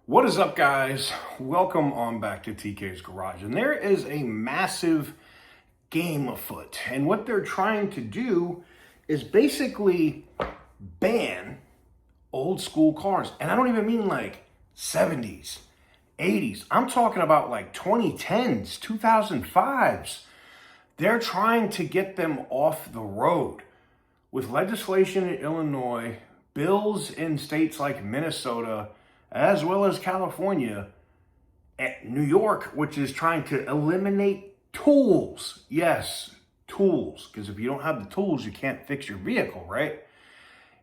What is up, guys? Welcome on back to TK's Garage. And there is a massive game afoot. And what they're trying to do is basically ban old school cars. And I don't even mean like 70s, 80s. I'm talking about like 2010s, 2005s. They're trying to get them off the road with legislation in Illinois, bills in states like Minnesota, as well as California, and New York, which is trying to eliminate tools. Yes, tools. Because if you don't have the tools, you can't fix your vehicle, right?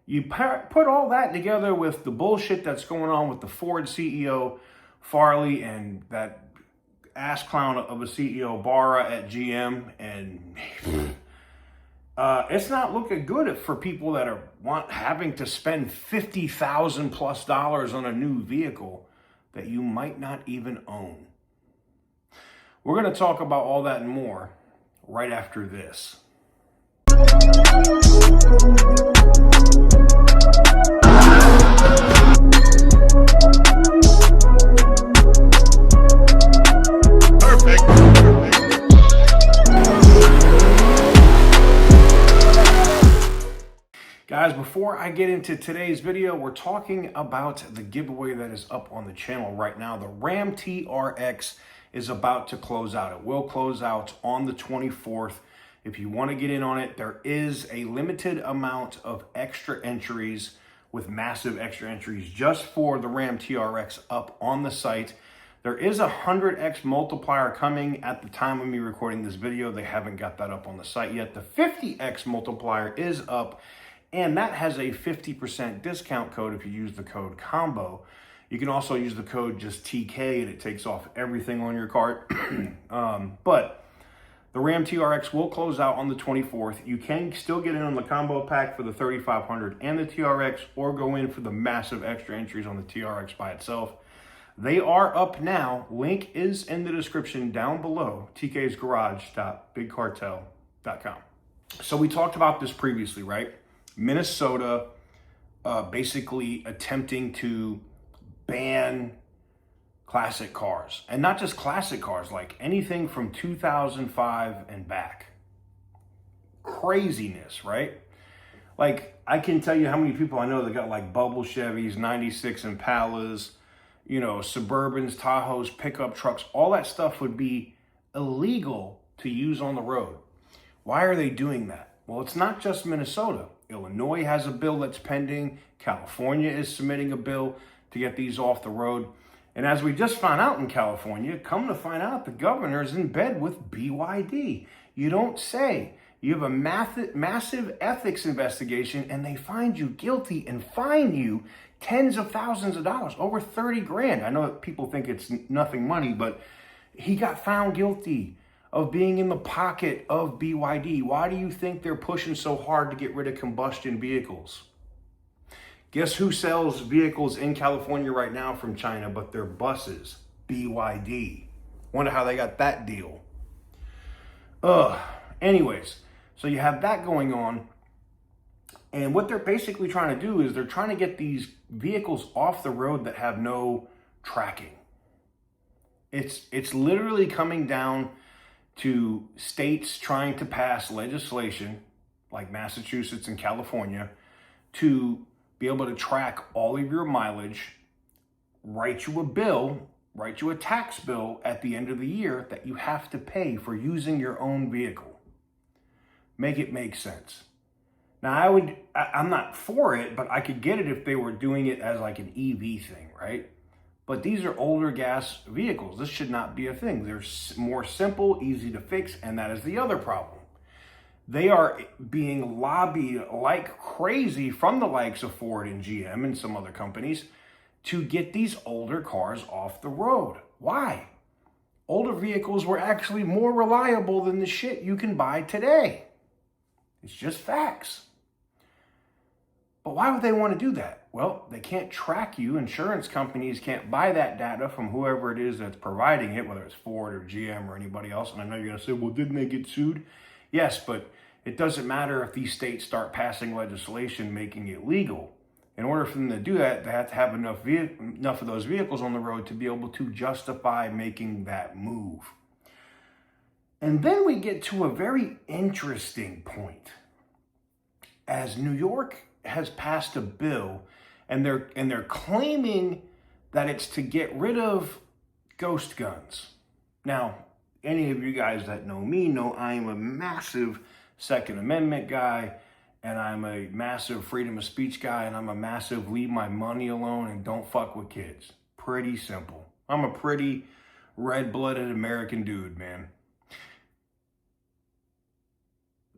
You put all that together with the bullshit that's going on with the Ford CEO, Farley, and that ass clown of a CEO, Barra, at GM, and it's not looking good for people that are having to spend $50,000 plus on a new vehicle that you might not even own. We're going to talk about all that and more right after this. Guys, before I get into today's video, we're talking about the giveaway that is up on the channel right now. The Ram TRX is about to close out. It will close out on the 24th. If you want to get in on it, there is a limited amount of extra entries with massive extra entries just for the Ram TRX up on the site. There is a 100x multiplier coming at the time of me recording this video. They haven't got that up on the site yet. The 50x multiplier is up, and that has a 50% discount code if you use the code COMBO. You can also use the code just TK and it takes off everything on your cart. But the Ram TRX will close out on the 24th. You can still get in on the combo pack for the 3500 and the TRX, or go in for the massive extra entries on the TRX by itself. They are up now. Link is in the description down below, tk'sgarage.bigcartel.com. So we talked about this previously, right? Minnesota basically attempting to ban classic cars, and not just classic cars, like anything from 2005 and back. Craziness, right? Like, I can tell you how many people I know that got like bubble Chevys, 96 Impalas, you know, Suburbans, Tahoes, pickup trucks. All that stuff would be illegal to use on the road. Why are they doing that? Well, it's not just Minnesota. Illinois has a bill that's pending. California is submitting a bill to get these off the road. And as we just found out in California, come to find out, the governor is in bed with BYD. You don't say. You have a massive ethics investigation, and they find you guilty and fine you tens of thousands of dollars, over 30 grand. I know that people think it's nothing money, but he got found guilty of being in the pocket of BYD. Why do you think they're pushing so hard to get rid of combustion vehicles? Guess who sells vehicles in California right now from China, but they're buses? BYD. Wonder how they got that deal. Anyways, so you have that going on. And what they're basically trying to do is they're trying to get these vehicles off the road that have no tracking. It's literally coming down to states trying to pass legislation like Massachusetts and California to be able to track all of your mileage, write you a bill, write you a tax bill at the end of the year that you have to pay for using your own vehicle. Make it make sense. Now, I'm not for it, but I could get it if they were doing it as like an EV thing, right? But these are older gas vehicles. This should not be a thing. They're more simple, easy to fix, and that is the other problem. They are being lobbied like crazy from the likes of Ford and GM and some other companies to get these older cars off the road. Why? Older vehicles were actually more reliable than the shit you can buy today. It's just facts. But why would they want to do that? Well, they can't track you. Insurance companies can't buy that data from whoever it is that's providing it, whether it's Ford or GM or anybody else. And I know you're going to say, well, didn't they get sued? Yes, but it doesn't matter if these states start passing legislation making it legal. In order for them to do that, they have to have enough of those vehicles on the road to be able to justify making that move. And then we get to a very interesting point. As New York has passed a bill, and they're claiming that it's to get rid of ghost guns. Now, any of you guys that know me know I am a massive Second Amendment guy, and I'm a massive freedom of speech guy, and I'm a massive leave my money alone and don't fuck with kids. Pretty simple. I'm a pretty red-blooded American dude, man.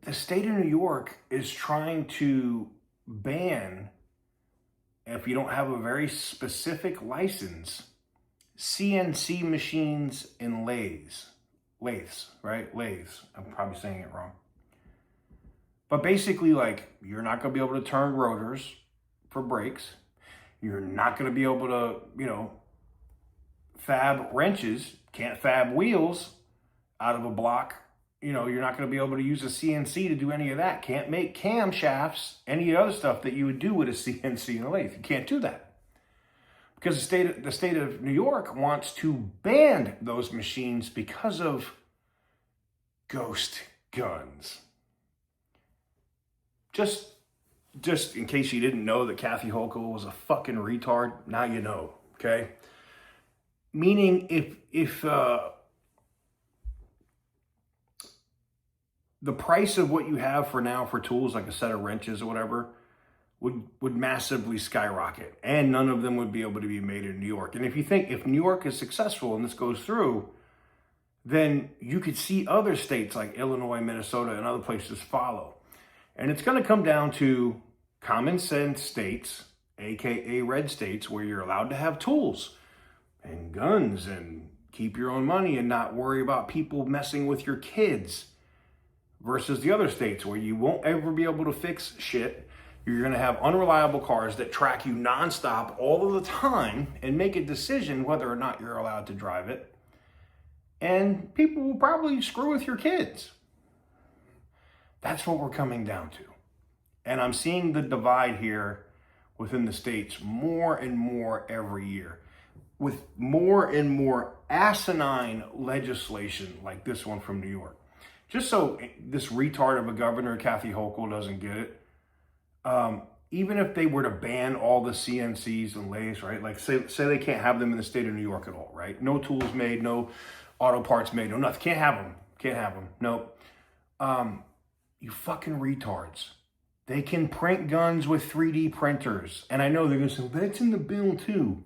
The state of New York is trying to ban, if you don't have a very specific license, CNC machines and lathes, right? Lathes. I'm probably saying it wrong. But basically, like, you're not going to be able to turn rotors for brakes. You're not going to be able to, fab wrenches. Can't fab wheels out of a block. You're not going to be able to use a CNC to do any of that. Can't make camshafts, any other stuff that you would do with a CNC and a lathe. You can't do that. Because the state of New York wants to ban those machines because of ghost guns. Just in case you didn't know that Kathy Hochul was a fucking retard, now you know, okay? Meaning if the price of what you have for now for tools, like a set of wrenches or whatever, would massively skyrocket, and none of them would be able to be made in New York. And if New York is successful and this goes through, then you could see other states like Illinois, Minnesota, and other places follow. And it's going to come down to common sense states, aka red states, where you're allowed to have tools and guns and keep your own money and not worry about people messing with your kids, versus the other states where you won't ever be able to fix shit. You're going to have unreliable cars that track you nonstop all of the time and make a decision whether or not you're allowed to drive it. And people will probably screw with your kids. That's what we're coming down to. And I'm seeing the divide here within the states more and more every year, with more and more asinine legislation like this one from New York. Just so this retard of a governor, Kathy Hochul, doesn't get it, even if they were to ban all the CNCs and lathes, right? Like say they can't have them in the state of New York at all, right? No tools made, no auto parts made, no nothing. Can't have them. Nope. You fucking retards. They can print guns with 3D printers. And I know they're going to say, that's in the bill too.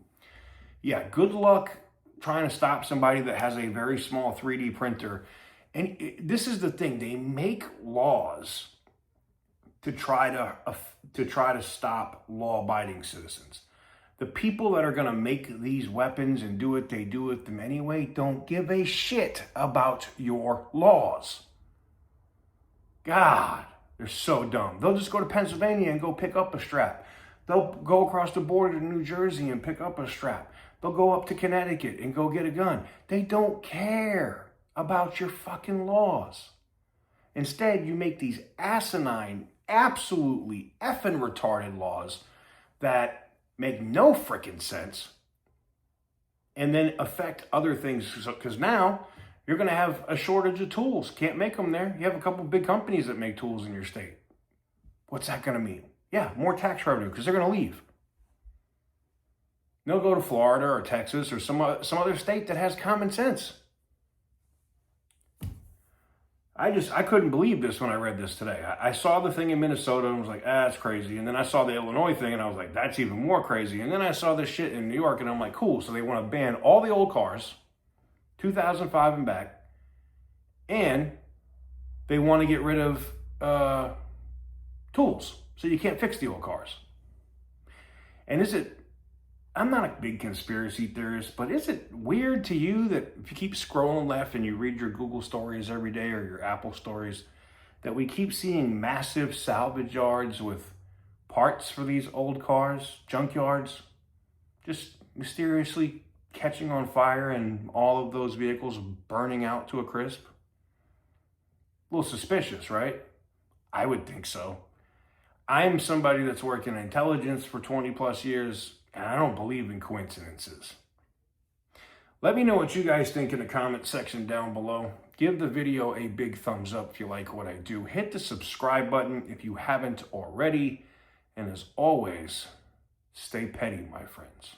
Yeah, good luck trying to stop somebody that has a very small 3D printer. And this is the thing. They make laws to try to stop law-abiding citizens. The people that are going to make these weapons and do what they do with them anyway don't give a shit about your laws. God, they're so dumb. They'll just go to Pennsylvania and go pick up a strap. They'll go across the border to New Jersey and pick up a strap. They'll go up to Connecticut and go get a gun. They don't care about your fucking laws. Instead, you make these asinine, absolutely effing retarded laws that make no freaking sense and then affect other things. Because now you're going to have a shortage of tools. Can't make them there. You have a couple big companies that make tools in your state. What's that going to mean? Yeah, more tax revenue because they're going to leave. They'll go to Florida or Texas or some other state that has common sense. I couldn't believe this when I read this today. I saw the thing in Minnesota and was like, that's crazy. And then I saw the Illinois thing and I was like, that's even more crazy. And then I saw this shit in New York and I'm like, cool. So they want to ban all the old cars, 2005 and back, and they want to get rid of tools. So you can't fix the old cars. And I'm not a big conspiracy theorist, but is it weird to you that if you keep scrolling left and you read your Google stories every day or your Apple stories, that we keep seeing massive salvage yards with parts for these old cars, junkyards, just mysteriously catching on fire and all of those vehicles burning out to a crisp? A little suspicious, right? I would think so. I'm somebody that's worked in intelligence for 20 plus years, and I don't believe in coincidences. Let me know what you guys think in the comment section down below. Give the video a big thumbs up if you like what I do. Hit the subscribe button if you haven't already. And as always, stay petty, my friends.